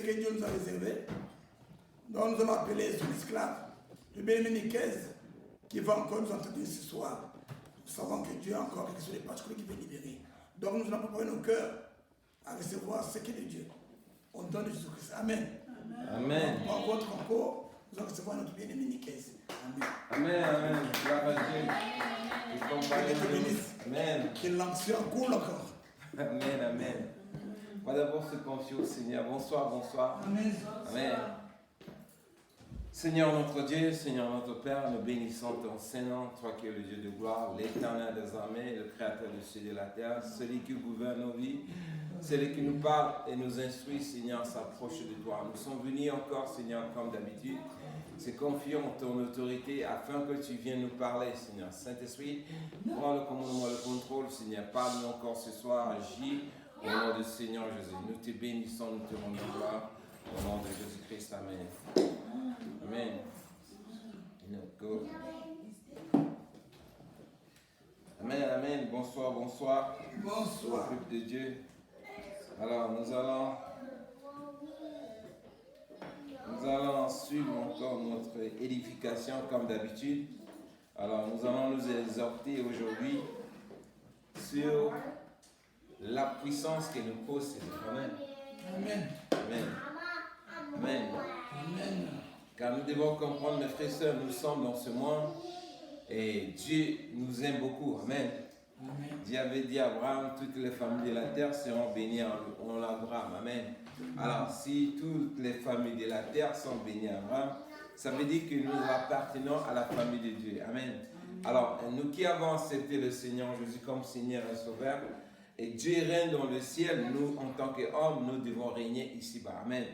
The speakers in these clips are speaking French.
que Dieu nous a réservé. Donc nous allons appeler son esclave, le Bénéniquez, qui va encore nous entendre ce soir. Nous savons que Dieu a encore quelque chose de particulier qui veut libérer. Donc nous allons préparer nos cœurs à recevoir ce qu'est de Dieu. Au nom de Jésus-Christ. Amen. Amen. En votre encore, nous allons recevoir notre bien-aimé Nicaise. Amen. Amen, amen. Gloire à Dieu. Que Dieu bénisse. Amen. Que l'onction coule encore. Amen, amen. On va d'abord se confier au Seigneur. Bonsoir, bonsoir. Amen. Amen. Seigneur notre Dieu, Seigneur notre Père, nous bénissons ton Saint-Nom, toi qui es le Dieu de gloire, l'Éternel des armées, le Créateur du ciel et de la terre, celui qui gouverne nos vies, celui qui nous parle et nous instruit, Seigneur, s'approche de toi. Nous sommes venus encore, Seigneur, comme d'habitude, se confier en ton autorité afin que tu viennes nous parler, Seigneur. Saint-Esprit, prends le commandement, le contrôle, Seigneur. Parle-nous encore ce soir, agis au nom du Seigneur Jésus. Nous te bénissons, nous te rendons gloire au nom de Jésus-Christ. Amen. Amen. Amen, amen. Bonsoir, bonsoir. Bonsoir. Peuple de Dieu. Alors, nous allons suivre encore notre édification comme d'habitude. Alors, nous allons nous exhorter aujourd'hui sur la puissance que nous possédons. Amen. Amen. Amen. Amen. Amen. Car nous devons comprendre, mes frères et sœurs, nous sommes dans ce monde et Dieu nous aime beaucoup. Amen. Amen. Dieu avait dit à Abraham, toutes les familles de la terre seront bénies en Abraham. Amen. Alors, si toutes les familles de la terre sont bénies en Abraham, ça veut dire que nous appartenons à la famille de Dieu. Amen. Alors, nous qui avons accepté le Seigneur Jésus comme Seigneur et Sauveur, et Dieu règne dans le ciel, nous, en tant qu'hommes, nous devons régner ici-bas. Amen.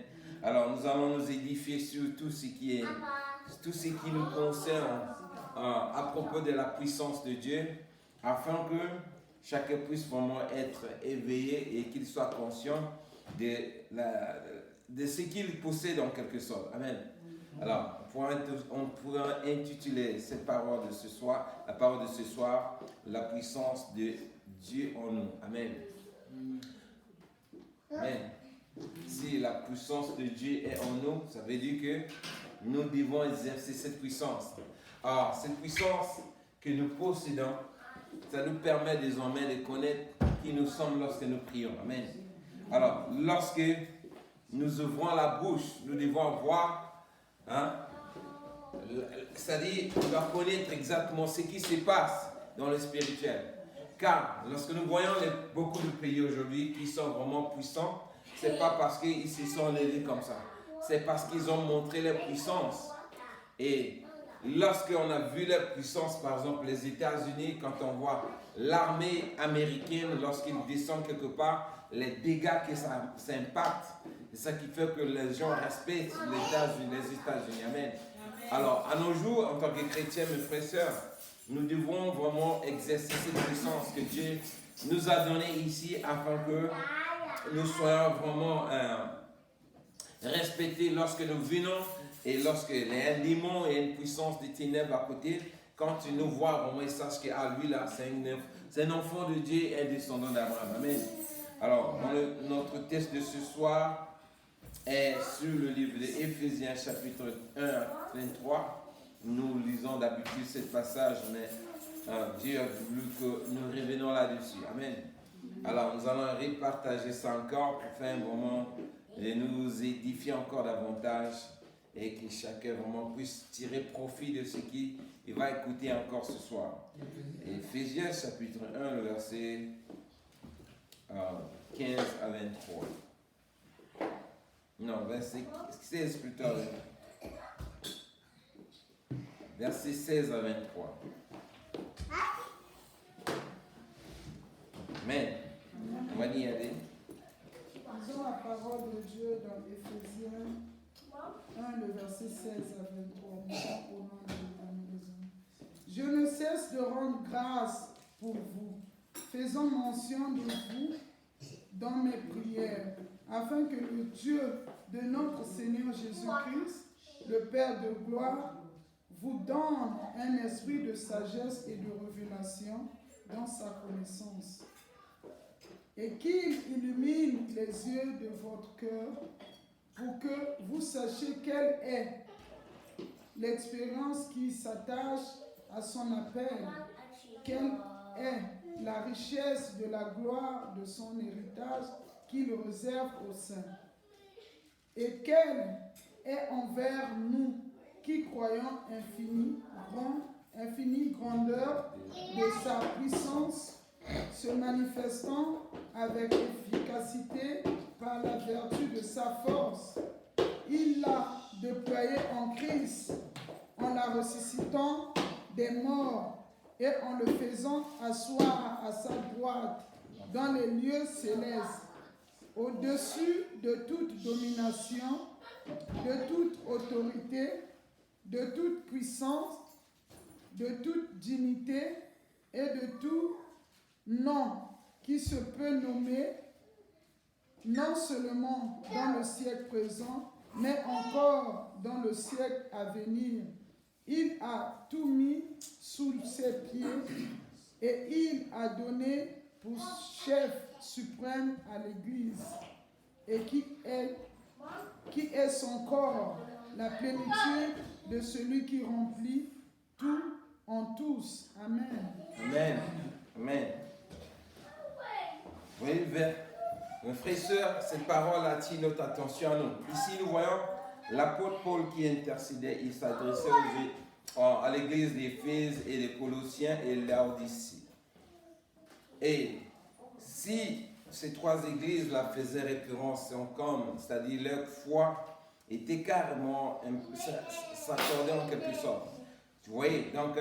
Alors, nous allons nous édifier sur tout ce qui nous concerne à propos de la puissance de Dieu, afin que chacun puisse vraiment être éveillé et qu'il soit conscient de ce qu'il possède en quelque sorte. Amen. Alors, on pourra intituler cette parole de ce soir, la parole de ce soir, la puissance de Dieu en nous. Amen. Amen. Si la puissance de Dieu est en nous, ça veut dire que nous devons exercer cette puissance. Alors, cette puissance que nous possédons, ça nous permet désormais de connaître qui nous sommes lorsque nous prions. Amen. Alors, lorsque nous ouvrons la bouche, nous devons voir, c'est-à-dire, on doit connaître exactement ce qui se passe dans le spirituel. Car lorsque nous voyons beaucoup de pays aujourd'hui qui sont vraiment puissants, ce n'est pas parce qu'ils se sont levés comme ça. C'est parce qu'ils ont montré leur puissance. Et lorsqu'on a vu leur puissance, par exemple les États-Unis, quand on voit l'armée américaine, lorsqu'ils descendent quelque part, les dégâts que ça impacte, c'est ça qui fait que les gens respectent les États-Unis. Amen. Alors, à nos jours, en tant que chrétiens, mes frères et sœurs, nous devons vraiment exercer cette puissance que Dieu nous a donnée ici afin que nous soyons vraiment respectés lorsque nous venons et lorsque les démons et une puissance des ténèbres à côté, quand tu nous vois vraiment, ils sachent qu'à lui là, c'est un enfant de Dieu et un descendant d'Abraham. Amen. Alors, notre texte de ce soir est sur le livre d'Éphésiens chapitre 1 à 23. Nous lisons d'habitude ce passage, mais Dieu a voulu que nous revenons là-dessus. Amen. Alors, nous allons repartager ça encore pour faire un moment et nous édifier encore davantage et que chacun vraiment puisse tirer profit de ce qu'il va écouter encore ce soir. Éphésiens chapitre 1, le verset 15 à 23. Non, verset 16 plutôt. Verset 16 à 23. Amen. On va y aller. Lisons la parole de Dieu dans Éphésiens 1, le verset 16 à 23. Au nom de la maison. Je ne cesse de rendre grâce pour vous, faisant mention de vous dans mes prières, afin que le Dieu de notre Seigneur Jésus-Christ, le Père de gloire, vous donne un esprit de sagesse et de révélation dans sa connaissance, et qu'il illumine les yeux de votre cœur pour vous sachiez quelle est l'expérience qui s'attache à son appel, quelle est la richesse de la gloire de son héritage qu'il réserve aux saints, et quelle est envers nous qui croyons infinie grandeur de sa puissance, se manifestant avec efficacité par la vertu de sa force. Il l'a déployée en Christ, en la ressuscitant des morts et en le faisant asseoir à sa droite dans les lieux célestes, au-dessus de toute domination, de toute autorité, de toute puissance, de toute dignité et de tout nom qui se peut nommer, non seulement dans le siècle présent, mais encore dans le siècle à venir. Il a tout mis sous ses pieds et il a donné pour chef suprême à l'Église, et qui est son corps, la plénitude de celui qui remplit tout en tous. Amen. Amen. Amen. Oui, mes frères et sœurs, cette parole attire notre attention à nous. Ici, nous voyons l'apôtre Paul qui intercédait. Il s'adressait à l'église d'Éphèse et des Colossiens et Laodicée. Et si ces trois églises-là faisaient référence en commun, c'est-à-dire leur foi était carrément s'accordait en quelque sorte. Vous voyez, donc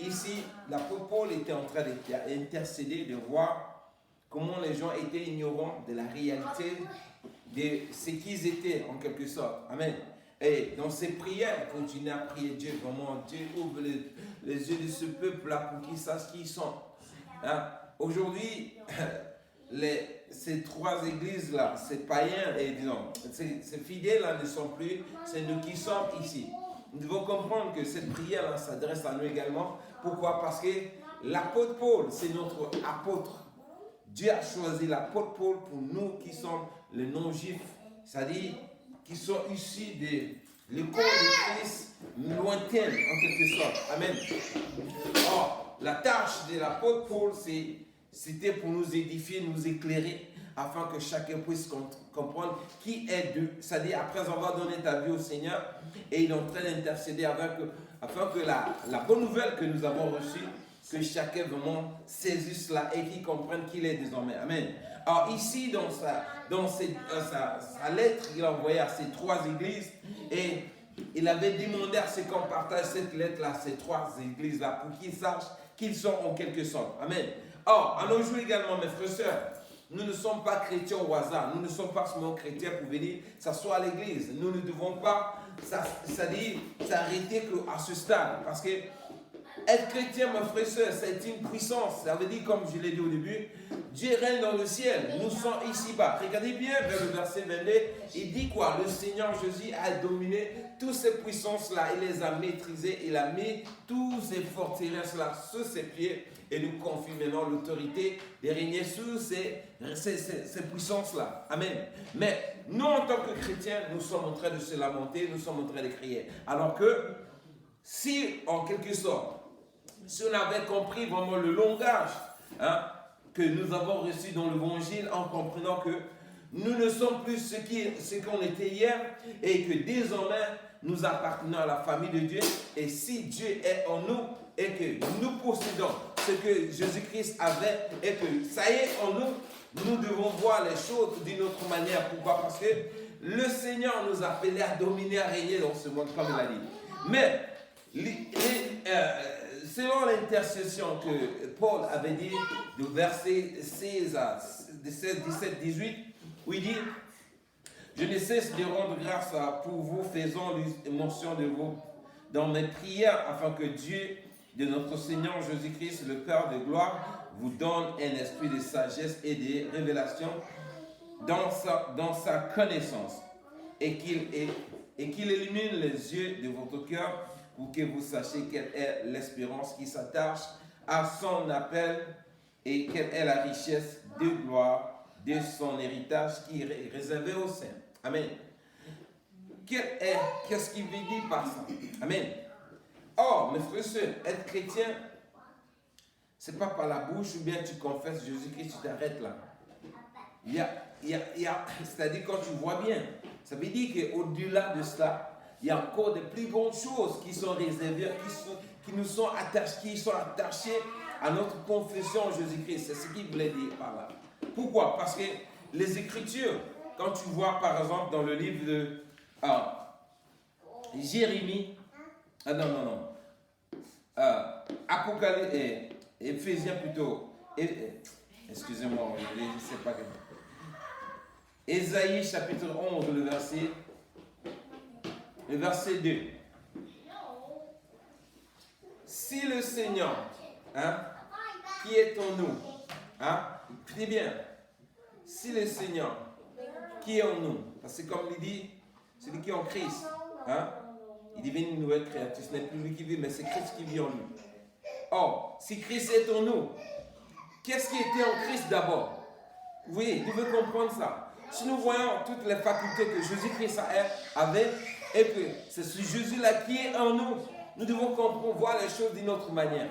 ici, l'apôtre Paul était en train d'intercéder, de voir comment les gens étaient ignorants de la réalité de ce qu'ils étaient en quelque sorte. Amen. Et dans ces prières, continuez à prier Dieu, vraiment Dieu ouvre les yeux de ce peuple-là pour qu'ils sachent qui ils sont. Hein? Aujourd'hui, ces trois églises-là, ces païens et disons, ces fidèles-là ne sont plus, c'est nous qui sommes ici. Nous devons comprendre que cette prière-là s'adresse à nous également. Pourquoi? Parce que l'apôtre Paul, c'est notre apôtre. Dieu a choisi l'apôtre Paul pour nous qui sommes les non-juifs, c'est-à-dire qui sont issus de l'école de Christ lointaine en quelque sorte. Amen. Or, la tâche de l'apôtre Paul, c'était pour nous édifier, nous éclairer, afin que chacun puisse comprendre qui est Dieu. C'est-à-dire, après avoir donné ta vie au Seigneur, et il est en train d'intercéder afin que la bonne nouvelle que nous avons reçue, que chacun vraiment saisisse cela et qu'il comprenne qu'il est désormais. Amen. Alors ici, dans sa lettre qu'il a envoyée à ces trois églises, et il avait demandé à ce qu'on partage cette lettre-là, ces trois églises-là, pour qu'ils sachent qu'ils sont en quelque sorte. Amen. Or, à nos jours également, mes frères et sœurs, nous ne sommes pas chrétiens au hasard. Nous ne sommes pas seulement chrétiens pour venir s'asseoir à l'église. Nous ne devons pas s'arrêter qu'à ce stade. Parce que être chrétien, mes frères et sœurs, c'est une puissance. Ça veut dire, comme je l'ai dit au début, Dieu règne dans le ciel. Nous sommes ici-bas. Regardez bien vers le verset 22. Il dit quoi? Le Seigneur Jésus a dominé toutes ces puissances-là. Il les a maîtrisées. Il a mis toutes ces forteresses-là sous ses pieds. Et nous confie maintenant l'autorité de régner sur ces puissances-là. Amen. Mais nous, en tant que chrétiens, nous sommes en train de se lamenter, nous sommes en train de crier. Alors que, si, en quelque sorte, si on avait compris vraiment le langage que nous avons reçu dans l'évangile, en comprenant que nous ne sommes plus ce qu'on était hier, et que désormais, nous appartenons à la famille de Dieu, et si Dieu est en nous, et que nous possédons ce que Jésus-Christ avait, et que ça y est en nous, nous devons voir les choses d'une autre manière. Pourquoi? Parce que le Seigneur nous a appelés à dominer, à régner dans ce monde, comme il a dit. Mais, selon l'intercession que Paul avait dit, du verset 16 à 17, 18, où il dit: je ne cesse de rendre grâce pour vous, faisant mention de vous dans mes prières, afin que Dieu de notre Seigneur Jésus-Christ, le Père de gloire, vous donne un esprit de sagesse et de révélation dans sa connaissance, et qu'il illumine les yeux de votre cœur, pour que vous sachiez quelle est l'espérance qui s'attache à son appel, et quelle est la richesse de gloire de son héritage qui est réservé aux saints. Amen. Qu'est-ce qu'il veut dire par ça? Amen. Or, mes frères et sœurs, être chrétien, c'est pas par la bouche ou bien tu confesses Jésus-Christ, tu t'arrêtes là. C'est-à-dire quand tu vois bien, ça veut dire qu'au-delà de cela, il y a encore de plus grandes choses qui sont réservées, qui nous sont attachées à notre confession en Jésus-Christ. C'est ce qu'il voulait dire par là. Pourquoi? Parce que les Écritures, quand tu vois par exemple dans le livre de Jérémie, Apocalypse, Éphésiens plutôt, excusez-moi, je ne sais pas. Ésaïe chapitre 11, le verset 2. Si le Seigneur, qui est en nous, écoutez bien, si le Seigneur, qui est en nous, parce que comme il dit, celui qui est en Christ, il devient une nouvelle créature, ce n'est plus lui qui vit, mais c'est Christ qui vit en lui. Or, si Christ est en nous, qu'est-ce qui était en Christ d'abord? Oui, vous devez comprendre ça. Si nous voyons toutes les facultés que Jésus-Christ avait, et que c'est ce Jésus-là qui est en nous, nous devons comprendre, voir les choses d'une autre manière.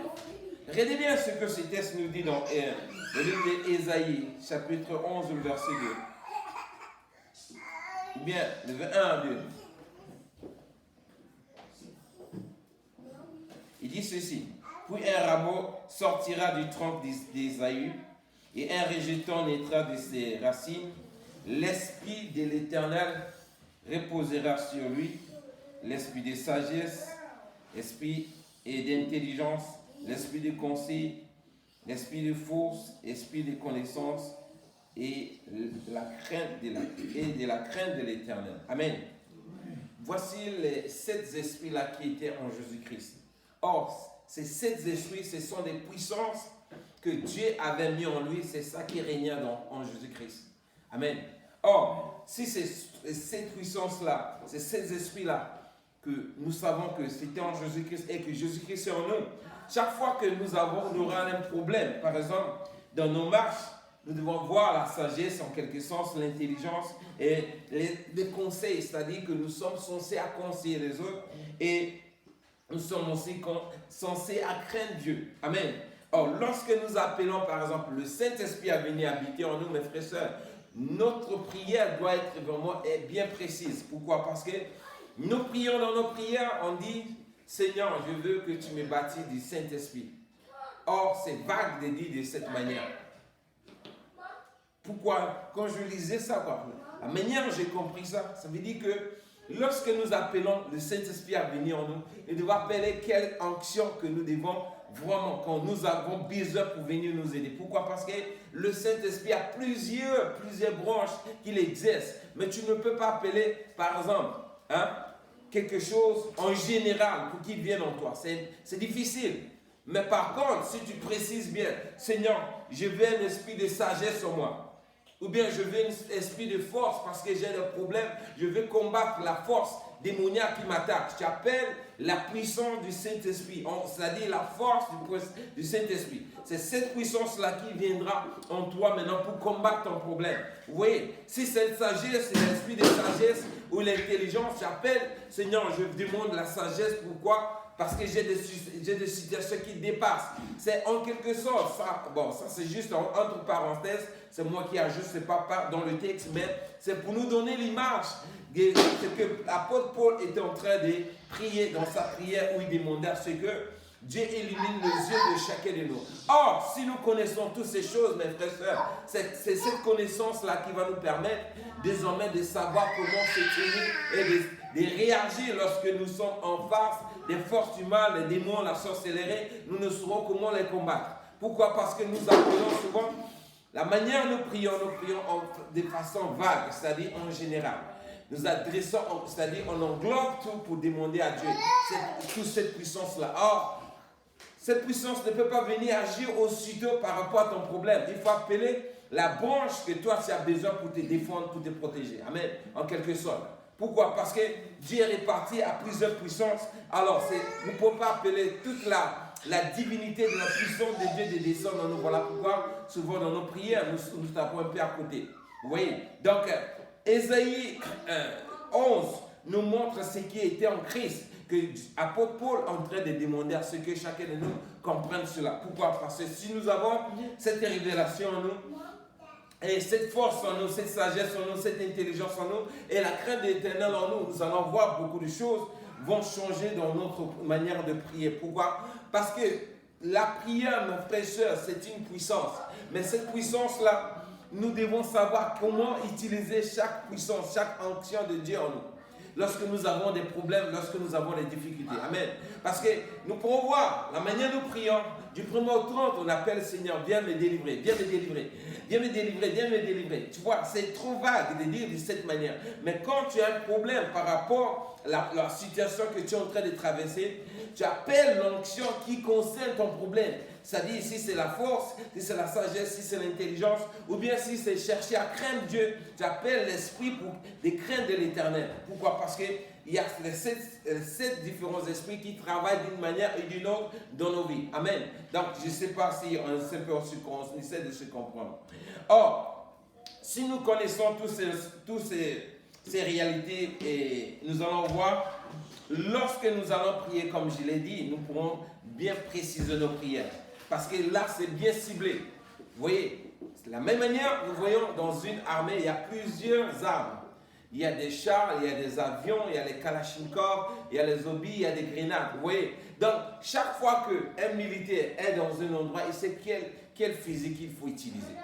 Regardez bien ce que ce texte nous dit dans le livre d'Ésaïe, chapitre 11, le verset 2. Ou bien, le 1 à 2. Il dit ceci. Puis un rameau sortira du tronc d'Ésaü, et un rejeton naîtra de ses racines. L'esprit de l'Éternel reposera sur lui, l'esprit de sagesse, l'esprit et d'intelligence, l'esprit de conseil, l'esprit de force, l'esprit de connaissance et de la crainte de l'Éternel. Amen. Voici les 7 esprits-là qui étaient en Jésus-Christ. Or, ces 7 esprits, ce sont des puissances que Dieu avait mis en lui, c'est ça qui régnait en Jésus-Christ. Amen. Or, si cette puissance-là, ces 7 esprits-là, que nous savons que c'était en Jésus-Christ et que Jésus-Christ est en nous, chaque fois que nous aurons un problème, par exemple, dans nos marches, nous devons voir la sagesse, en quelque sens, l'intelligence et les conseils, c'est-à-dire que nous sommes censés à conseiller les autres et nous sommes aussi censés à craindre Dieu. Amen. Or, lorsque nous appelons, par exemple, le Saint-Esprit à venir habiter en nous, mes frères et sœurs, notre prière doit être vraiment bien précise. Pourquoi? Parce que nous prions dans nos prières, on dit, Seigneur, je veux que tu me baptises du Saint-Esprit. Or, c'est vague de dire de cette manière. Pourquoi? Quand je lisais ça, la manière dont j'ai compris ça, ça veut dire que lorsque nous appelons le Saint-Esprit à venir en nous, il doit appeler quelle onction que nous devons vraiment, quand nous avons besoin pour venir nous aider. Pourquoi? Parce que le Saint-Esprit a plusieurs branches qu'il exerce. Mais tu ne peux pas appeler, par exemple, quelque chose en général pour qu'il vienne en toi. C'est difficile. Mais par contre, si tu précises bien, Seigneur, je veux un esprit de sagesse en moi. Ou bien je veux un esprit de force parce que j'ai des problèmes. Je veux combattre la force démoniaque qui m'attaque. Tu appelles la puissance du Saint-Esprit. C'est-à-dire la force du Saint-Esprit. C'est cette puissance-là qui viendra en toi maintenant pour combattre ton problème. Vous voyez, si cette sagesse, c'est l'esprit de sagesse ou l'intelligence, tu appelles, Seigneur, je demande la sagesse. Pourquoi? Parce que j'ai des situations qui dépassent. C'est en quelque sorte, ça c'est juste entre parenthèses, c'est moi qui ajoute, c'est pas dans le texte, mais c'est pour nous donner l'image de ce que l'apôtre Paul était en train de prier dans sa prière où il demandait à ce que Dieu illumine les yeux de chacun de nous. Or, si nous connaissons toutes ces choses, mes frères et sœurs, c'est cette connaissance-là qui va nous permettre désormais de savoir comment se tenir et de réagir lorsque nous sommes en face des forces du mal, les démons, la sorcellerie. Nous ne saurons comment les combattre. Pourquoi? Parce que nous appelons souvent, la manière dont nous prions de façon vague, c'est-à-dire en général. Nous adressons, c'est-à-dire on englobe tout pour demander à Dieu toute cette puissance-là. Or, cette puissance ne peut pas venir agir aussitôt par rapport à ton problème. Il faut appeler la branche que toi tu as besoin pour te défendre, pour te protéger. Amen. En quelque sorte. Pourquoi? Parce que Dieu est réparti à plusieurs puissances. Alors, nous ne pouvons pas appeler toute la divinité de la puissance de Dieu de descendre en nous. Voilà pourquoi, souvent dans nos prières, nous tapons un peu à côté. Vous voyez? Donc, Ésaïe 11, nous montre ce qui était en Christ. Que l'apôtre Paul est en train de demander à ce que chacun de nous comprenne cela. Pourquoi? Parce que si nous avons cette révélation en nous, et cette force en nous, cette sagesse en nous, cette intelligence en nous, et la crainte de l'Éternel en nous, nous allons voir beaucoup de choses vont changer dans notre manière de prier. Pourquoi? Parce que la prière, mes frères et sœurs, c'est une puissance. Mais cette puissance-là, nous devons savoir comment utiliser chaque puissance, chaque onction de Dieu en nous. Lorsque nous avons des problèmes, lorsque nous avons des difficultés. Amen. Parce que nous pouvons voir la manière dont nous prions. Du 1er au 30, on appelle le Seigneur, viens me délivrer, viens me délivrer, viens me délivrer, viens me délivrer. Tu vois, c'est trop vague de dire de cette manière. Mais quand tu as un problème par rapport à la situation que tu es en train de traverser, tu appelles l'onction qui concerne ton problème. C'est-à-dire si c'est la force, si c'est la sagesse, si c'est l'intelligence, ou bien si c'est chercher à craindre Dieu, tu appelles l'esprit pour des craintes de l'éternel. Pourquoi? Parce qu'il y a les sept différents esprits qui travaillent d'une manière et d'une autre dans nos vies. Amen. Donc, je ne sais pas si on essaie de se comprendre. Or, si nous connaissons tous ces réalités, et nous allons voir, lorsque nous allons prier, comme je l'ai dit, nous pourrons bien préciser nos prières. Parce que là, c'est bien ciblé. Vous voyez, de la même manière, nous voyons dans une armée, il y a plusieurs armes. Il y a des chars, il y a des avions, il y a les kalachnikovs, il y a les obus, il y a des grenades. Vous voyez, donc chaque fois qu'un militaire est dans un endroit, il sait quel physique il faut utiliser.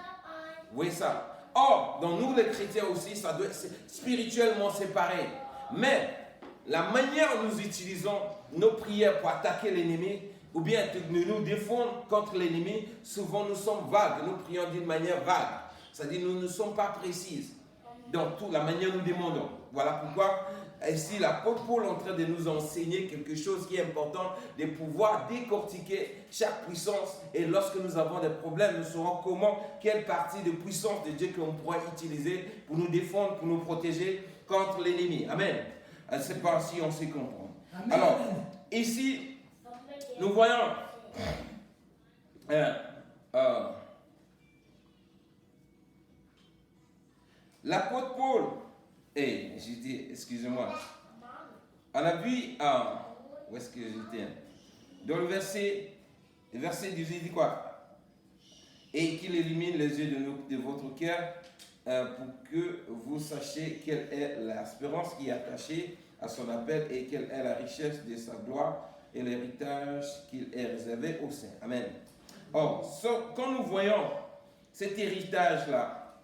Vous voyez ça? Or, dans nous les chrétiens aussi, ça doit être spirituellement séparé. Mais la manière dont nous utilisons nos prières pour attaquer l'ennemi, ou bien nous défendre contre l'ennemi, souvent nous sommes vagues, nous prions d'une manière vague. C'est-à-dire nous ne sommes pas précises dans toute la manière dont nous demandons. Voilà pourquoi ici l'apôtre Paul est en train de nous enseigner quelque chose qui est important, de pouvoir décortiquer chaque puissance. Et lorsque nous avons des problèmes, nous saurons quelle partie de puissance de Dieu qu'on pourra utiliser pour nous défendre, pour nous protéger contre l'ennemi. Amen. C'est pas si on sait comprendre. Amen. Alors, ici, nous voyons l'apôtre Paul, j'ai dit, excusez-moi, on a vu, où est-ce que j'étais? Dans le verset 18, il dit quoi? Et qu'il illumine les yeux de votre cœur pour que vous sachiez quelle est l'espérance qui est attachée à son appel et quelle est la richesse de sa gloire et l'héritage qu'il est réservé aux saints. Amen. Or, quand nous voyons cet héritage-là,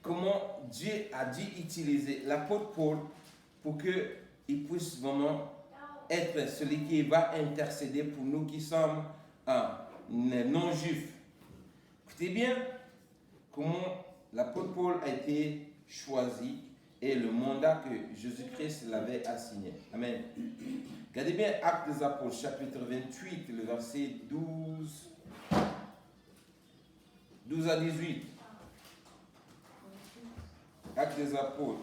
comment Dieu a dû utiliser l'apôtre Paul pour qu'il puisse vraiment être celui qui va intercéder pour nous qui sommes non-juifs. Écoutez bien comment l'apôtre Paul a été choisi et le mandat que Jésus-Christ l'avait assigné. Amen. Regardez bien Actes des Apôtres, chapitre 28, le verset 12 à 18. Actes des Apôtres.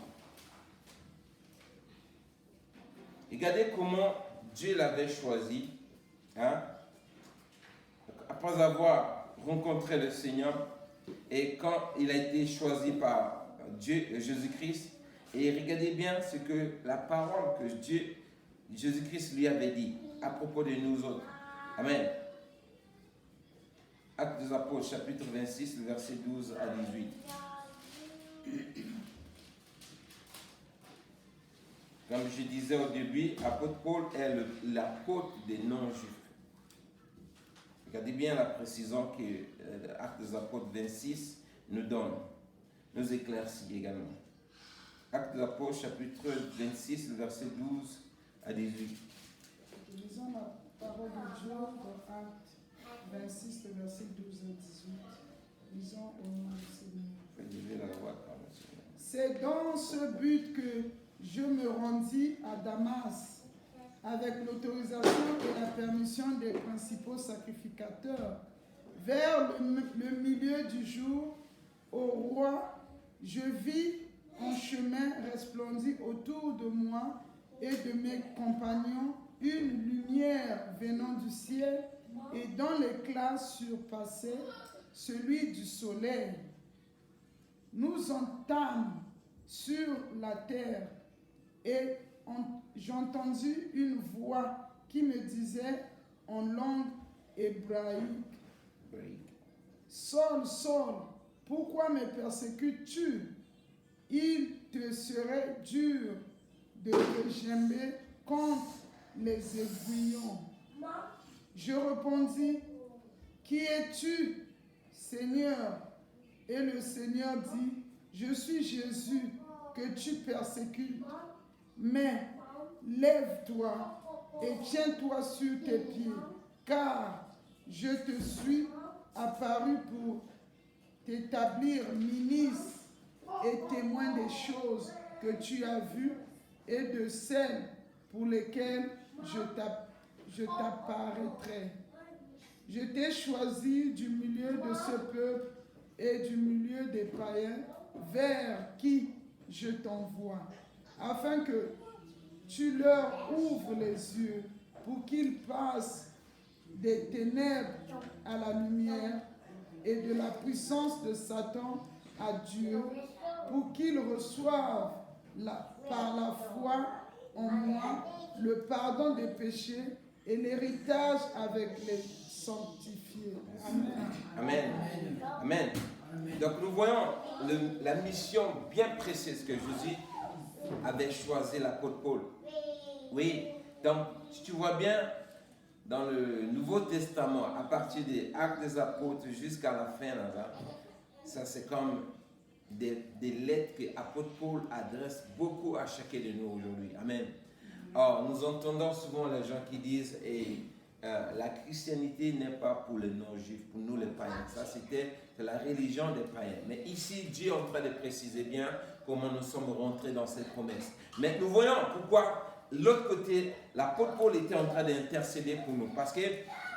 Regardez comment Dieu l'avait choisi. Après avoir rencontré le Seigneur, et quand il a été choisi par Dieu, Jésus-Christ, et regardez bien ce que la parole que Jésus-Christ lui avait dit à propos de nous autres. Amen. Actes des Apôtres, chapitre 26, le verset 12 à 18. Comme je disais au début, l'apôtre Paul est l'apôtre des non-juifs. Regardez bien la précision que Actes des Apôtres 26 nous donne, nous éclaircit également. Actes des Apôtres, chapitre 26, le verset 12 à 18. Lisons la parole de Dieu dans Actes 26, le verset 12 à 18. Lisons au nom du Seigneur. C'est dans ce but que je me rendis à Damas avec l'autorisation et la permission des principaux sacrificateurs. Vers le milieu du jour, au roi, je vis un chemin resplendir autour de moi et de mes compagnons une lumière venant du ciel et dont l'éclat surpassait celui du soleil. Nous entâmes sur la terre et j'entendis une voix qui me disait en langue hébraïque, Saul, Saul, pourquoi me persécutes-tu? Il te serait dur de regimber contre les aiguillons. Je répondis, qui es-tu, Seigneur? Et le Seigneur dit, je suis Jésus que tu persécutes. Mais lève-toi et tiens-toi sur tes pieds, car je te suis apparu pour t'établir ministre et témoin des choses que tu as vues et de celles pour lesquelles je t'apparaîtrai. Je t'ai choisi du milieu de ce peuple et du milieu des païens vers qui je t'envoie, afin que tu leur ouvres les yeux pour qu'ils passent des ténèbres à la lumière et de la puissance de Satan à Dieu, pour qu'ils reçoivent par la foi en moi le pardon des péchés et l'héritage avec les sanctifiés. Amen. Amen. Amen. Donc nous voyons la mission bien précise que Jésus avait choisi l'apôtre Paul. Oui, donc si tu vois bien, dans le Nouveau Testament, à partir des Actes des Apôtres jusqu'à la fin, là, ça c'est comme des lettres que l'apôtre Paul adresse beaucoup à chacun de nous aujourd'hui. Amen. Or, nous entendons souvent les gens qui disent la christianité n'est pas pour les non-juifs, pour nous les païens. Ça, c'était la religion des païens. Mais ici, Dieu est en train de préciser bien comment nous sommes rentrés dans cette promesse. Mais nous voyons pourquoi, l'autre côté, l'apôtre Paul était en train d'intercéder pour nous. Parce que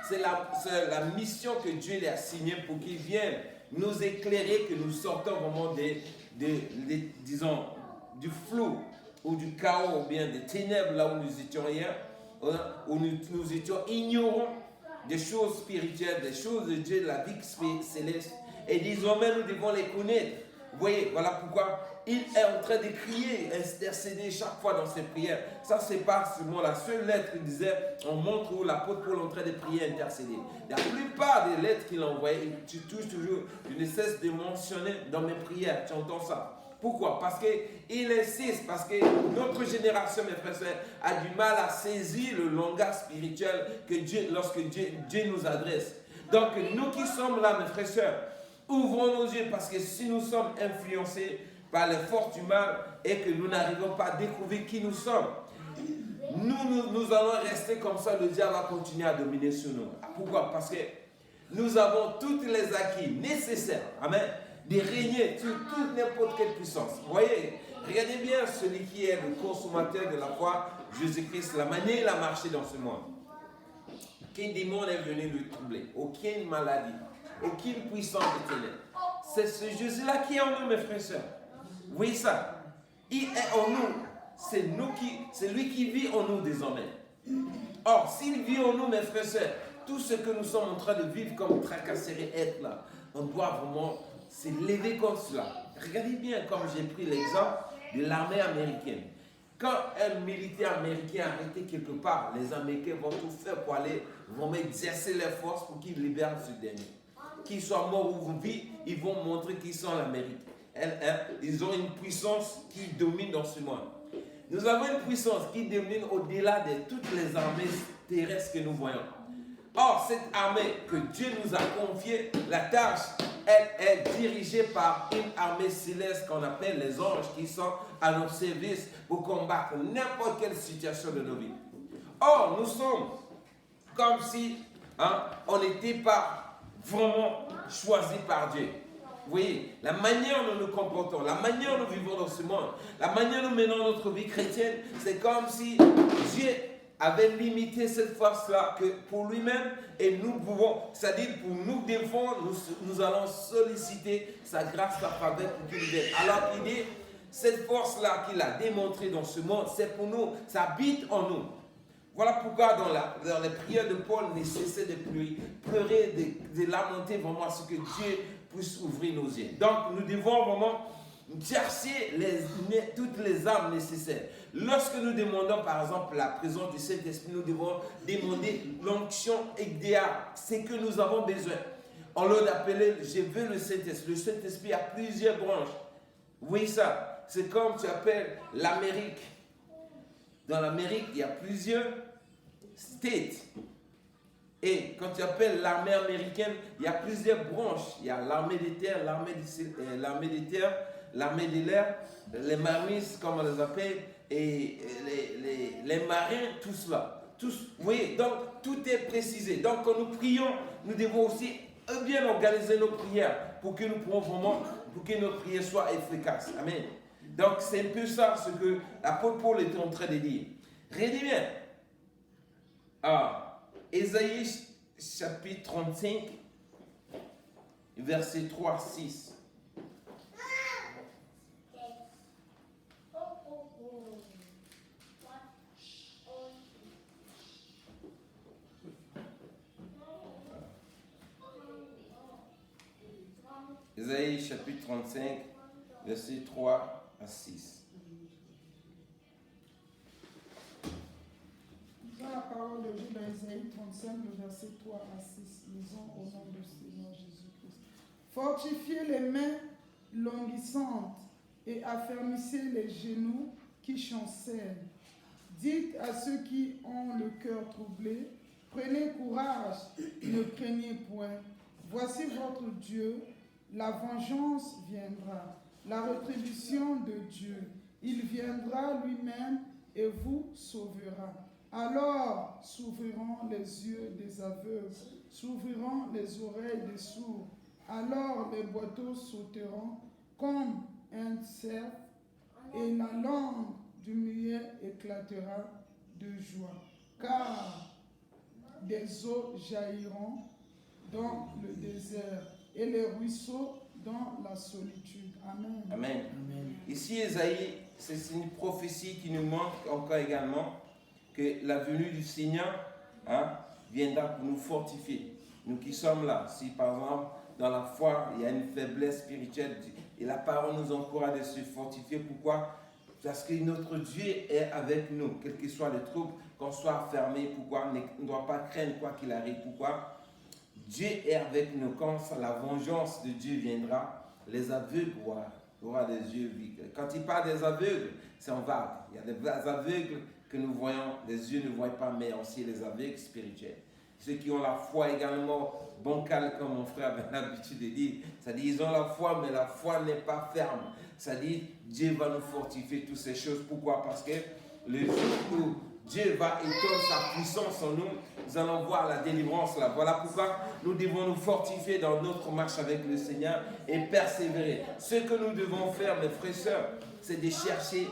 c'est la mission que Dieu lui a signée pour qu'il vienne nous éclairer, que nous sortons vraiment disons, du flou ou du chaos, ou bien des ténèbres là où nous étions hier, où nous étions ignorants des choses spirituelles, des choses de Dieu, de la vie céleste. Et désormais, nous devons les connaître. Vous voyez, voilà pourquoi il est en train de crier, intercéder chaque fois dans ses prières. Ça, c'est pas seulement la seule lettre qu'il disait, on montre où l'apôtre Paul est en train de prier, intercéder. La plupart des lettres qu'il envoyait, tu touches toujours, je ne cesse de mentionner dans mes prières, tu entends ça. Pourquoi? Parce qu'il insiste, parce que notre génération, mes frères et sœurs, a du mal à saisir le langage spirituel que lorsque Dieu nous adresse. Donc, nous qui sommes là, mes frères et sœurs, ouvrons nos yeux, parce que si nous sommes influencés par les forces du mal et que nous n'arrivons pas à découvrir qui nous sommes, nous allons rester comme ça, le diable va continuer à dominer sur nous. Pourquoi? Parce que nous avons tous les acquis nécessaires, amen, de régner sur toute n'importe quelle puissance. Vous voyez, regardez bien celui qui est le consommateur de la foi, Jésus-Christ, la manière il a marché dans ce monde. Aucun démon est venu le troubler, aucune maladie, aucune puissance de ténèbres. C'est ce Jésus-là qui est en nous, mes frères et sœurs. Vous voyez ça? Il est en nous. C'est lui qui vit en nous désormais. Or, s'il vit en nous, mes frères et sœurs, tout ce que nous sommes en train de vivre comme tracasserie, être là, on doit vraiment se lever contre cela. Regardez bien comme j'ai pris l'exemple de l'armée américaine. Quand un militaire américain est arrêté quelque part, les Américains vont tout faire pour aller vraiment exercer leurs forces pour qu'ils libèrent ce dernier. Qu'ils soient morts ou vivants, ils vont montrer qu'ils sont l'Amérique. Ils ont une puissance qui domine dans ce monde. Nous avons une puissance qui domine au-delà de toutes les armées terrestres que nous voyons. Or, cette armée que Dieu nous a confiée, la tâche, elle est dirigée par une armée céleste qu'on appelle les anges qui sont à notre service pour combattre n'importe quelle situation de nos vies. Or, nous sommes comme si on n'était pas vraiment choisis par Dieu. Vous voyez, la manière dont nous nous comportons, la manière dont nous vivons dans ce monde, la manière dont nous menons notre vie chrétienne, c'est comme si Dieu avait limité cette force-là que pour lui-même, et nous pouvons, c'est-à-dire pour nous défendre, nous allons solliciter sa grâce, sa faveur pour qu'il vienne. Alors qu'il dit, cette force-là qu'il a démontrée dans ce monde, c'est pour nous, ça habite en nous. Voilà pourquoi dans les prières de Paul, ne cessait de pleurer, de lamenter vraiment à ce que Dieu puisse ouvrir nos yeux. Donc nous devons vraiment chercher toutes les armes nécessaires. Lorsque nous demandons par exemple la présence du Saint-Esprit, nous devons demander l'onction idéale, c'est que nous avons besoin. On l'a appelé, je veux le Saint-Esprit. Le Saint-Esprit a plusieurs branches. Oui, ça, c'est comme tu appelles l'Amérique. Dans l'Amérique, il y a plusieurs states. Et quand tu appelles l'armée américaine, il y a plusieurs branches. Il y a l'armée des terres, l'armée des terres, l'armée de l'air, les marines, comme on les appelle, et les marins, tout cela. Tous, vous voyez, donc tout est précisé. Donc quand nous prions, nous devons aussi bien organiser nos prières pour que nous pourrons vraiment, pour que nos prières soient efficaces. Amen. Donc c'est un peu ça ce que l'apôtre Paul était en train de dire. Regardez bien. Ésaïe chapitre 35, verset 3, 6. Ésaïe chapitre 35, verset 3 à 6. Dans la parole de Dieu dans Ésaïe 35, le verset 3 à 6, lisons au nom du Seigneur Jésus-Christ. Fortifiez les mains languissantes et affermissez les genoux qui chancellent. Dites à ceux qui ont le cœur troublé, prenez courage, ne craignez point. Voici votre Dieu, la vengeance viendra, la rétribution de Dieu. Il viendra lui-même et vous sauvera. Alors s'ouvriront les yeux des aveugles, s'ouvriront les oreilles des sourds. Alors les boiteaux sauteront comme un cerf et la langue du muet éclatera de joie. Car des eaux jailliront dans le désert et les ruisseaux dans la solitude. Amen. Amen. Amen. Ici, Ésaïe, c'est une prophétie qui nous montre encore également que la venue du Seigneur viendra pour nous fortifier. Nous qui sommes là, si par exemple dans la foi il y a une faiblesse spirituelle et la parole nous encourage de se fortifier, pourquoi? Parce que notre Dieu est avec nous, quels que soient les troubles, qu'on soit fermé, pourquoi? On ne doit pas craindre quoi qu'il arrive, pourquoi? Dieu est avec nous. Quand la vengeance de Dieu viendra, les aveugles auront des yeux vifs. Quand il parle des aveugles, c'est en vague. Il y a des aveugles que nous voyons, les yeux ne voient pas, mais aussi les aveugles spirituels. Ceux qui ont la foi également bancale, comme mon frère avait l'habitude de dire, c'est-à-dire ils ont la foi, mais la foi n'est pas ferme. C'est-à-dire Dieu va nous fortifier toutes ces choses. Pourquoi? Parce que le jour où Dieu va étendre sa puissance en nous, nous allons voir la délivrance là. Voilà pourquoi nous devons nous fortifier dans notre marche avec le Seigneur et persévérer. Ce que nous devons faire, mes frères et sœurs, c'est de chercher.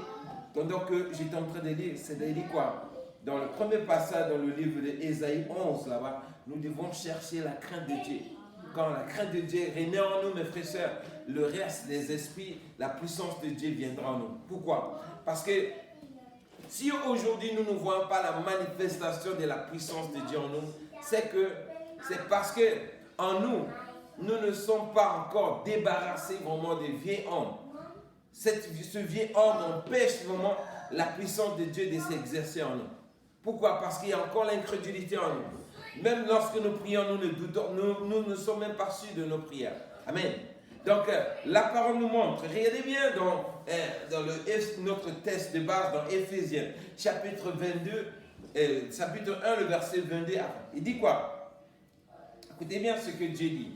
Donc j'étais en train de lire, c'est de dire quoi? Dans le premier passage dans le livre d'Ésaïe 11, là-bas, nous devons chercher la crainte de Dieu. Quand la crainte de Dieu renaît en nous, mes frères et sœurs, le reste des esprits, la puissance de Dieu viendra en nous. Pourquoi? Parce que si aujourd'hui nous ne voyons pas la manifestation de la puissance de Dieu en nous, c'est parce que en nous, nous ne sommes pas encore débarrassés vraiment des vieils hommes. Ce vieil homme empêche vraiment la puissance de Dieu de s'exercer en nous. Pourquoi? Parce qu'il y a encore l'incrédulité en nous. Même lorsque nous prions, nous ne doutons, nous ne sommes même pas sûrs de nos prières. Amen. Donc, la parole nous montre, regardez bien dans notre texte de base, dans Éphésiens, chapitre 22, chapitre 1, le verset 22. Il dit quoi? Écoutez bien ce que Dieu dit.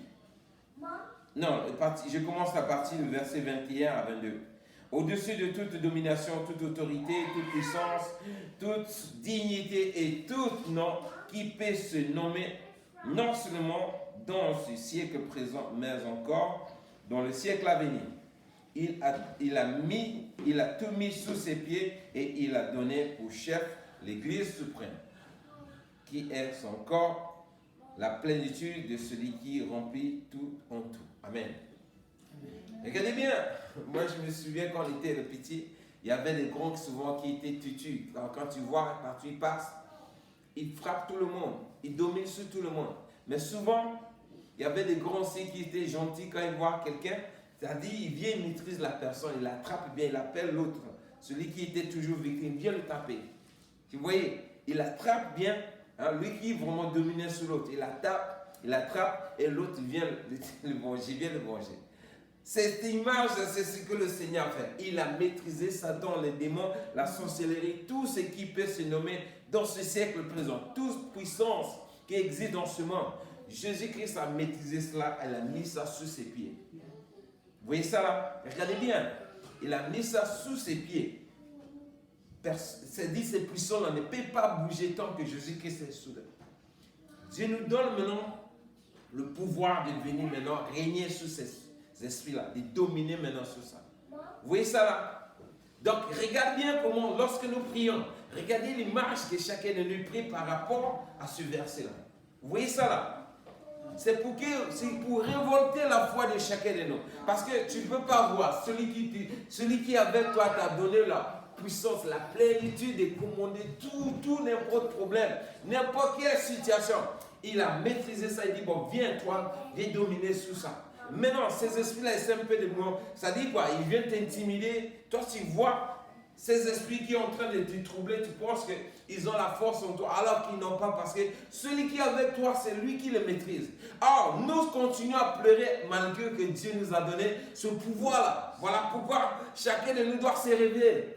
Non, je commence la partie du verset 21 à 22. Au-dessus de toute domination, toute autorité, toute puissance, toute dignité et tout nom qui peut se nommer, non seulement dans ce siècle présent, mais encore dans le siècle à venir. Il a tout mis sous ses pieds et il a donné pour chef l'Église suprême, qui est son corps, la plénitude de celui qui remplit tout en tout. Amen. Regardez bien, moi je me souviens quand on était petit, il y avait des grands souvent qui étaient tutus. Quand tu vois, quand tu passes, ils frappent tout le monde, ils dominent sur tout le monde. Mais souvent, il y avait des grands aussi qui étaient gentils quand ils voient quelqu'un, C'est-à-dire, il vient, il maîtrise la personne, il l'attrape bien, il appelle l'autre. Celui qui était toujours victime, il vient le taper. Vous voyez, il attrape bien, hein, lui qui vraiment dominait sur l'autre. Il attrape et l'autre vient le venger. Cette image, c'est ce que le Seigneur fait. Il a maîtrisé Satan, les démons, la sorcellerie, tout ce qui peut se nommer dans ce siècle présent. Toute puissance qui existe dans ce monde. Jésus-Christ a maîtrisé cela, elle a mis ça sous ses pieds. Vous voyez ça là? Regardez bien. Il a mis ça sous ses pieds. C'est dit, ces puissances-là ne peuvent pas bouger tant que Jésus-Christ est sous eux. Dieu nous donne maintenant le pouvoir de venir maintenant régner sur ces esprits-là, de dominer maintenant sur ça. Vous voyez ça là? Donc, regardez bien comment, lorsque nous prions, regardez l'image que chacun de nous prie par rapport à ce verset-là. Vous voyez ça là? C'est pour révolter la foi de chacun de nous. Parce que tu ne peux pas voir celui qui est avec toi t'a donné la puissance, la plénitude de commander tout n'importe problème, n'importe quelle situation. Il a maîtrisé ça, il dit, bon, viens toi, viens dominer sur ça. Maintenant, ces esprits-là, c'est un peu de moi. Ça dit quoi? Ils viennent t'intimider. Toi, tu vois ces esprits qui sont en train de te troubler, tu penses qu'ils ont la force en toi, alors qu'ils n'ont pas, parce que celui qui est avec toi, c'est lui qui le maîtrise. Or, nous continuons à pleurer malgré que Dieu nous a donné ce pouvoir-là. Voilà pourquoi chacun de nous doit se réveiller.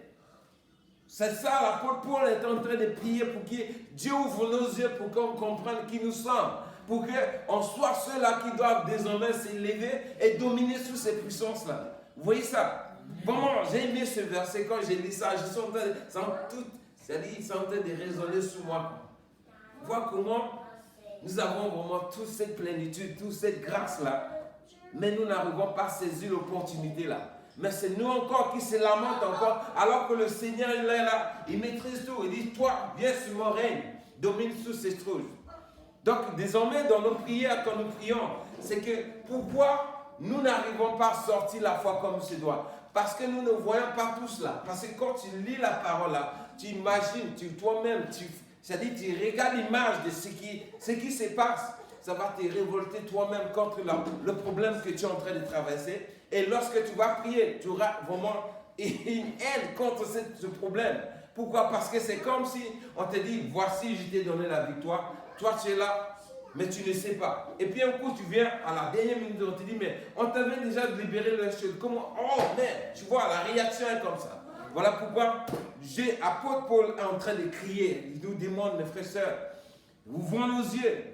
C'est ça, l'apôtre Paul est en train de prier pour que Dieu ouvre nos yeux pour qu'on comprenne qui nous sommes. Pour qu'on soit ceux-là qui doivent désormais s'élever et dominer sous ces puissances-là. Vous voyez ça? Vraiment, j'ai aimé ce verset quand j'ai lu ça. Je suis en train de résonner sur moi. Voir comment nous avons vraiment toute cette plénitude, toute cette grâce-là. Mais nous n'arrivons pas à saisir l'opportunité-là. Mais c'est nous encore qui se lamentent encore. Alors que le Seigneur, il est là. Il maîtrise tout. Il dit, toi, viens sur mon règne. Domine sous ces choses. Donc, désormais, dans nos prières, quand nous prions, c'est que pourquoi nous n'arrivons pas à sortir la foi comme se doit? Parce que nous ne voyons pas tout cela. Parce que quand tu lis la parole là, tu imagines, toi-même, c'est-à-dire tu regardes l'image de ce qui se passe. Ça va te révolter toi-même contre le problème que tu es en train de traverser. Et lorsque tu vas prier, tu auras vraiment une aide contre ce problème. Pourquoi? Parce que c'est comme si on te dit, voici, je t'ai donné la victoire. Toi, tu es là, mais tu ne sais pas. Et puis un coup, tu viens à la dernière minute, on te dit, mais on t'avait déjà libéré les choses. Comment? Oh, mais tu vois, la réaction est comme ça. Voilà pourquoi apôtre Paul est en train de crier. Il nous demande, mes frères et sœurs, ouvrons nos yeux.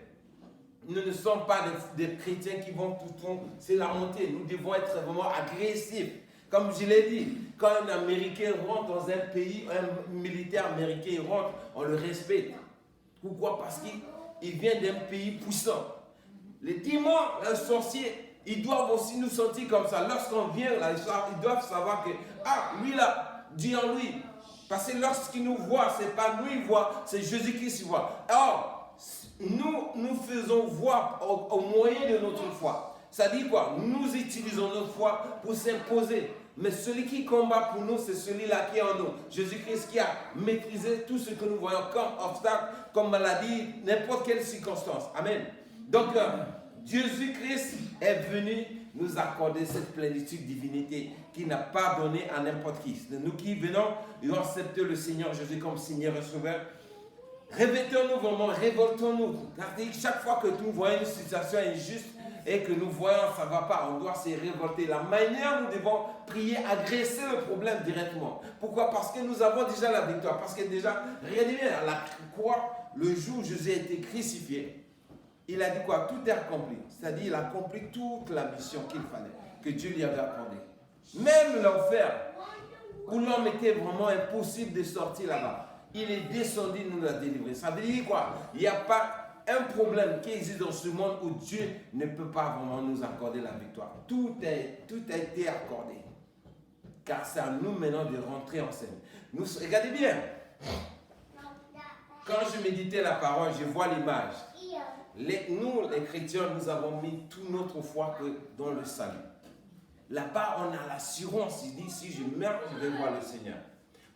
Nous ne sommes pas des chrétiens qui vont tout le temps se lamenter. Nous devons être vraiment agressifs. Comme je l'ai dit, quand un Américain rentre dans un pays, un militaire américain rentre, on le respecte. Pourquoi? Parce qu'il vient d'un pays puissant. Les démons, les sorciers, ils doivent aussi nous sentir comme ça. Lorsqu'on vient là, ils doivent savoir que, lui là, Dieu en lui. Parce que lorsqu'il nous voit, ce n'est pas nous il voit, c'est Jésus-Christ qui voit. Or, nous faisons voir au moyen de notre foi. Ça dit quoi? Nous utilisons notre foi pour s'imposer. Mais celui qui combat pour nous, c'est celui-là qui est en nous. Jésus-Christ qui a maîtrisé tout ce que nous voyons comme obstacle, comme maladie, n'importe quelle circonstance. Amen. Donc, Jésus-Christ est venu nous accorder cette plénitude divinité qu'il n'a pas donnée à n'importe qui. Nous qui venons et accepter le Seigneur Jésus comme Seigneur et Sauveur, revêtons-nous vraiment, révoltons-nous. Chaque fois que nous voyons une situation injuste et que nous voyons ça ne va pas, on doit se révolter. La manière nous devons prier, agresser le problème directement. Pourquoi? Parce que nous avons déjà la victoire. Parce que déjà, regardez bien, à la croix, le jour où Jésus a été crucifié, il a dit quoi? Tout est accompli. C'est-à-dire, il a accompli toute la mission qu'il fallait, que Dieu lui avait accordée. Même l'enfer, où l'homme était vraiment impossible de sortir là-bas, il est descendu nous l'a délivré. Ça veut dire quoi? Il n'y a pas un problème qui existe dans ce monde où Dieu ne peut pas vraiment nous accorder la victoire. Tout a été accordé. Car c'est à nous maintenant de rentrer en scène. Regardez bien. Quand je méditais la parole, je vois l'image. Nous, les chrétiens, nous avons mis toute notre foi que dans le salut. Là-bas, on a l'assurance. Il dit, si je meurs, je vais voir le Seigneur.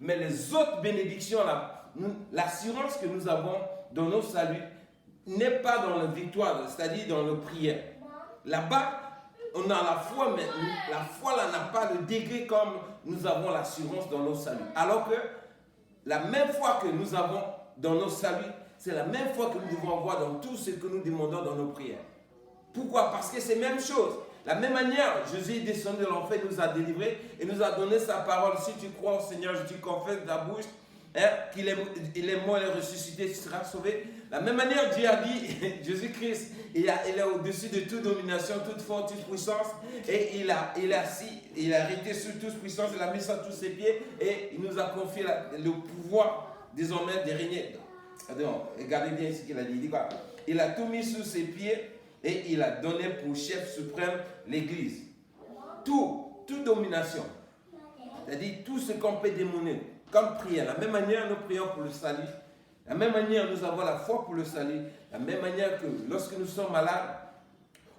Mais les autres bénédictions, l'assurance que nous avons dans nos saluts n'est pas dans la victoire, c'est-à-dire dans nos prières. Là-bas, on a la foi, mais la foi là n'a pas le degré comme nous avons l'assurance dans nos saluts. Alors que la même foi que nous avons dans nos saluts, c'est la même foi que nous devons avoir dans tout ce que nous demandons dans nos prières. Pourquoi? Parce que c'est la même chose. La même manière, Jésus est descendu de l'enfer, nous a délivrés et nous a donné sa parole. Si tu crois au Seigneur, tu confesses de ta bouche qu'il est mort, il est ressuscité, tu seras sauvé. La même manière, Dieu a dit, Jésus-Christ, il est au-dessus de toute domination, toute force, toute puissance. Et il a arrêté sur toute puissance, il a mis ça à tous ses pieds et il nous a confié le pouvoir désormais de régner. Regardez bien ce qu'il a dit. Il dit quoi? Il a tout mis sous ses pieds et il a donné pour chef suprême l'Église. Toute domination. C'est-à-dire tout ce qu'on peut démoner. Comme prière. La même manière, nous prions pour le salut. La même manière, nous avons la foi pour le salut. La même manière que lorsque nous sommes malades,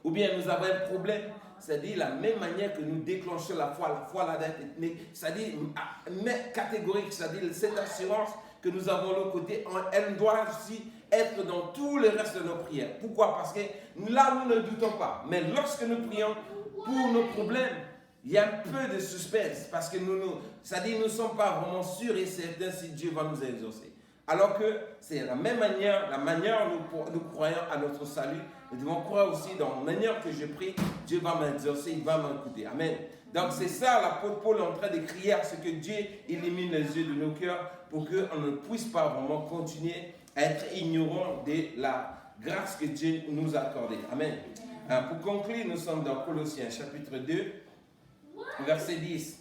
ou bien nous avons un problème, c'est-à-dire la même manière que nous déclenchons la foi là d'être, c'est-à-dire catégorique, c'est-à-dire cette assurance que nous avons de l'autre côté, elle doit aussi être dans tout le reste de nos prières. Pourquoi? Parce que là, nous ne doutons pas. Mais lorsque nous prions pour nos problèmes, il y a un peu de suspense parce que c'est-à-dire nous ne sommes pas vraiment sûrs et certains si Dieu va nous exaucer. Alors que c'est la même manière, nous croyons à notre salut, nous devons croire aussi dans la manière que je prie, Dieu va m'exaucer, il va m'écouter. Amen. Donc c'est ça, l'apôtre Paul est en train de crier à ce que Dieu illumine les yeux de nos cœurs pour qu'on ne puisse pas vraiment continuer à être ignorant de la grâce que Dieu nous a accordée. Amen. Pour conclure, nous sommes dans Colossiens chapitre 2, verset 10.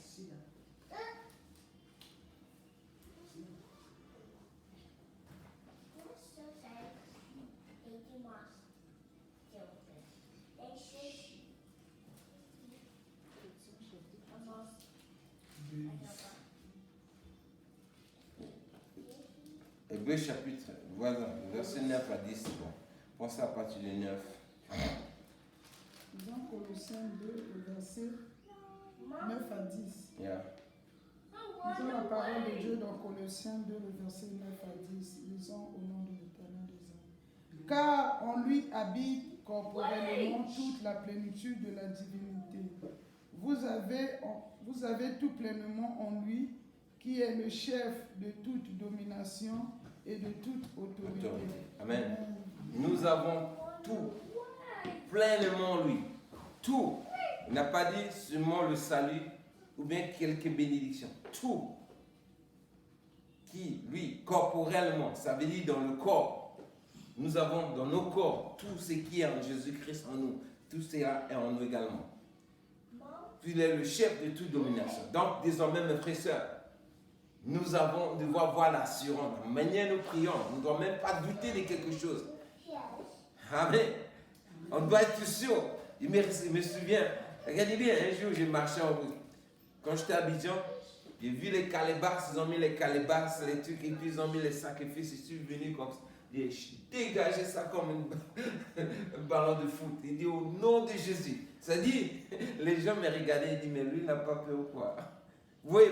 Hébreux chapitre, voilà, verset 9 à 10, bon. Pensez à partir du 9. Dans Colossiens 2, le verset 9 à 10. Yeah. Lisons la parole de Dieu dans Colossiens 2, le verset 9 à 10. Lisons au nom de l'Éternel des hommes. Car en lui habite corporellement toute la plénitude de la divinité. Vous avez tout pleinement en lui, qui est le chef de toute domination et de toute autorité. Amen. Nous avons tout pleinement en lui. Tout. Il n'a pas dit seulement le salut ou bien quelques bénédictions. Tout. Qui, lui, corporellement, ça veut dire dans le corps. Nous avons dans nos corps tout ce qui est en Jésus-Christ en nous. Tout cela est en nous également. Puis il est le chef de toute domination. Donc, désormais, mes frères et sœurs, nous devons avoir l'assurance. La manière dont nous prions, on ne doit même pas douter de quelque chose. Amen. On doit être sûr. Je me souviens, regardez bien, un jour, j'ai marché en route. Quand j'étais à Abidjan, j'ai vu les calebasses, ils ont mis les calebasses, les trucs, et puis ils ont mis les sacrifices. Je suis venu comme ça. J'ai dégagé ça comme un ballon de foot. Il dit au nom de Jésus. Ça dit, les gens me regardaient et disent, mais lui, il n'a pas peur ou quoi? Vous voyez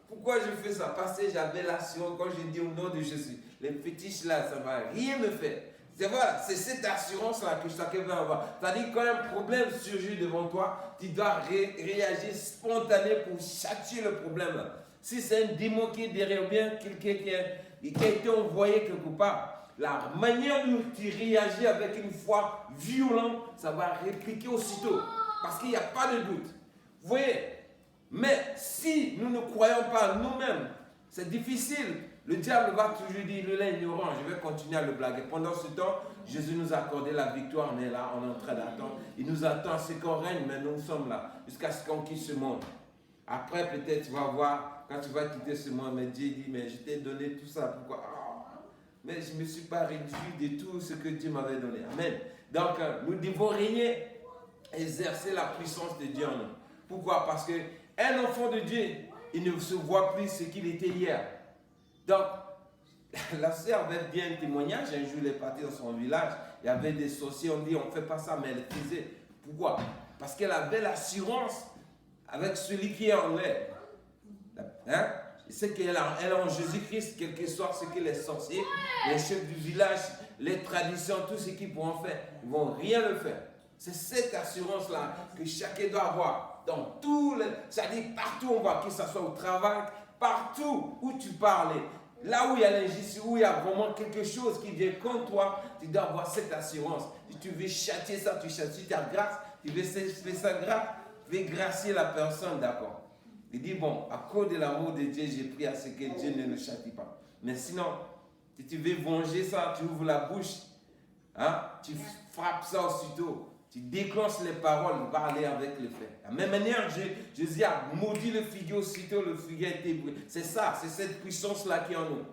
pourquoi je fais ça? Parce que j'avais l'assurance quand j'ai dit au nom de Jésus. Les fétiches là, ça ne va rien me faire. C'est cette assurance-là que chacun va avoir. C'est-à-dire quand un problème surgit devant toi, tu dois réagir spontanément pour châtier le problème. Si c'est un démon qui est derrière, ou bien quelqu'un qui a été envoyé quelque part, la manière dont tu réagis avec une foi violente, ça va répliquer aussitôt. Parce qu'il n'y a pas de doute. Vous voyez? Mais si nous ne croyons pas nous-mêmes, c'est difficile. Le diable va toujours dire, il est ignorant, je vais continuer à le blaguer. Pendant ce temps, Jésus nous a accordé la victoire, on est là, on est en train d'attendre. Il nous attend, c'est qu'on règne, mais nous sommes là, jusqu'à ce qu'on quitte ce monde. Après, peut-être, tu vas voir, quand tu vas quitter ce monde, mais Dieu dit, mais je t'ai donné tout ça, pourquoi? Mais je ne me suis pas réjoui de tout ce que Dieu m'avait donné. Amen. Donc, nous devons régner, exercer la puissance de Dieu en nous. Pourquoi? Parce qu'un enfant de Dieu, il ne se voit plus ce qu'il était hier. Donc, la sœur avait bien un témoignage. Un jour, elle est partie dans son village. Il y avait des sorciers. On dit, on ne fait pas ça, mais elle faisait. Pourquoi? Parce qu'elle avait l'assurance avec celui qui est en elle. Hein? C'est qu'elle est en Jésus-Christ, quel que soit ce que les sorciers, les chefs du village, les traditions, tout ce qu'ils pourront faire, ils ne vont rien le faire. C'est cette assurance-là que chacun doit avoir. Dans tout le, c'est-à-dire partout où on va, que ce soit au travail, partout où tu parles, là où il y a l'injustice, où il y a vraiment quelque chose qui vient contre toi, tu dois avoir cette assurance. Si tu veux châtier ça, tu châties ta grâce, tu veux faire ça grâce, tu veux gracier la personne, d'accord. Il dit, bon, à cause de l'amour de Dieu, j'ai pris à ce que Dieu ne le châtie pas. Mais sinon, si tu veux venger ça, tu ouvres la bouche, hein, tu frappes ça aussitôt. Tu déclenches les paroles, parler avec le fait. De la même manière, Jésus a maudit le figuier aussitôt, le figuier a été brûlé. C'est ça, c'est cette puissance-là qui est en nous.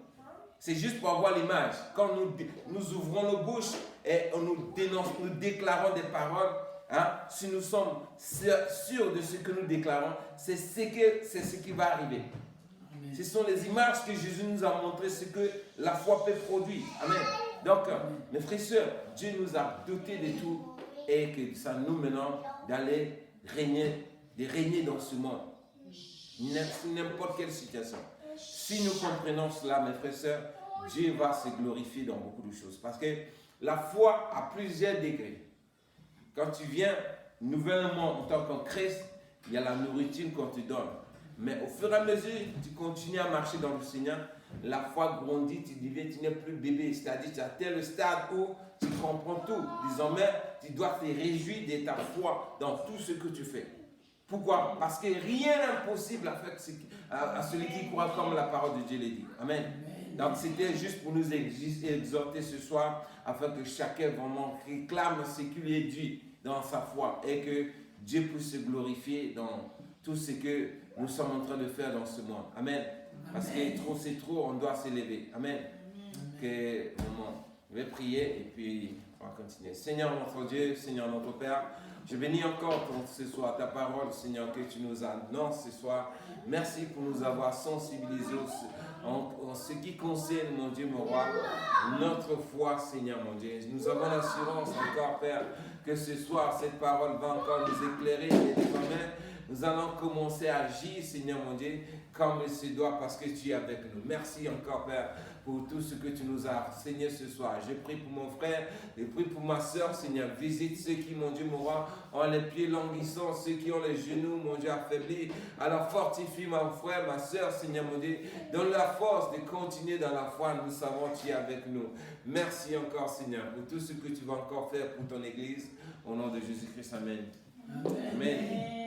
C'est juste pour avoir l'image. Quand nous ouvrons nos bouches et on nous dénonce, nous déclarons des paroles, hein, si nous sommes sûrs de ce que nous déclarons, c'est ce qui va arriver. Amen. Ce sont les images que Jésus nous a montrées, ce que la foi peut produire. Amen. Donc, mes frères et sœurs, Dieu nous a dotés de tout. Et que ça nous maintenant d'aller régner dans ce monde. N'importe quelle situation. Si nous comprenons cela, mes frères et sœurs, Dieu va se glorifier dans beaucoup de choses. Parce que la foi a plusieurs degrés. Quand tu viens nouvellement en tant que Christ, il y a la nourriture qu'on te donne. Mais au fur et à mesure, tu continues à marcher dans le Seigneur, la foi grandit, tu n'es plus bébé. C'est-à-dire, tu as tel stade où tu comprends tout. Désormais, tu dois te réjouir de ta foi dans tout ce que tu fais. Pourquoi? Parce que rien n'est impossible à celui qui croit comme la parole de Dieu le dit. Amen. Donc, c'était juste pour nous exhorter ce soir afin que chacun vraiment réclame ce qui lui est dû dans sa foi et que Dieu puisse se glorifier dans tout ce que nous sommes en train de faire dans ce monde. Amen. Parce que trop c'est trop, on doit s'élever. Amen. Que vraiment, je vais prier et puis on va continuer. Seigneur notre Dieu, Seigneur notre Père, je bénis encore ce soir ta parole, Seigneur, que tu nous annonces ce soir. Merci pour nous avoir sensibilisés en ce qui concerne, mon Dieu, mon roi, notre foi, Seigneur, mon Dieu. Nous avons l'assurance encore, Père, que ce soir, cette parole va encore nous éclairer et nous allons commencer à agir, Seigneur, mon Dieu, comme il se doit, parce que tu es avec nous. Merci encore, Père, pour tout ce que tu nous as enseigné ce soir. Je prie pour mon frère, je prie pour ma soeur, Seigneur. Visite ceux qui, mon Dieu, mon roi, ont les pieds languissants, ceux qui ont les genoux, mon Dieu, affaiblis. Alors fortifie mon frère, ma soeur, Seigneur, mon Dieu. Donne la force de continuer dans la foi. Nous savons que tu es avec nous. Merci encore, Seigneur, pour tout ce que tu vas encore faire pour ton Église. Au nom de Jésus-Christ, Amen. Amen. Amen.